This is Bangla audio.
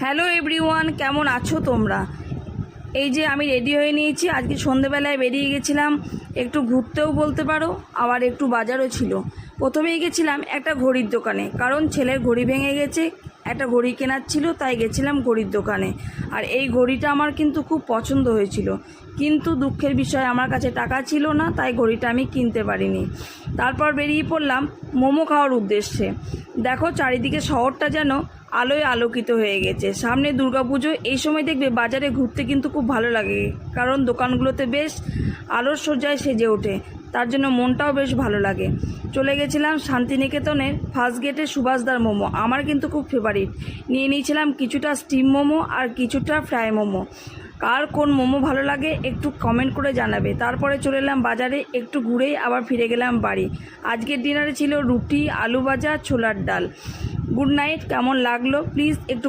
হ্যালো এভরিওয়ান, কেমন আছো তোমরা? এই যে আমি রেডি হয়ে নিয়েছি। আজকে সন্ধেবেলায় বেরিয়ে গেছিলাম একটু ঘুরতেও বলতে পারো, আবার একটু বাজারও ছিল। প্রথমেই গেছিলাম একটা ঘড়ির দোকানে, কারণ ছেলের ঘড়ি ভেঙে গেছে, একটা ঘড়ি কেনার ছিল, তাই গেছিলাম ঘড়ির দোকানে। আর এই ঘড়িটা আমার কিন্তু খুব পছন্দ হয়েছিল, কিন্তু দুঃখের বিষয় আমার কাছে টাকা ছিল না, তাই ঘড়িটা আমি কিনতে পারিনি। তারপর বেরিয়ে পড়লাম মোমো খাওয়ার উদ্দেশ্যে। দেখো চারিদিকে শহরটা যেন আলোয় আলোকিত হয়ে গেছে। সামনে দুর্গাপুজো, এই সময় দেখবে বাজারে ঘুরতে কিন্তু খুব ভালো লাগে, কারণ দোকানগুলোতে বেশ আলোর সজ্জায় সেজে ওঠে, তার জন্য মনটাও বেশ ভালো লাগে। চলে গেছিলাম শান্তিনিকেতনের ফার্স্ট গেটে সুভাষদার মোমো, আমার কিন্তু খুব ফেভারিট। নিয়ে নিয়েছিলাম কিছুটা স্টিম মোমো আর কিছুটা ফ্রাই মোমো। কার কোন মোমো ভালো লাগে একটু কমেন্ট করে জানাবে। তারপরে চলে এলাম বাজারে, একটু ঘুরেই আবার ফিরে গেলাম বাড়ি। আজকের ডিনারে ছিল রুটি, আলু ভাজা, ছোলার ডাল। Good night. কেমন লাগলো প্লিজ একটু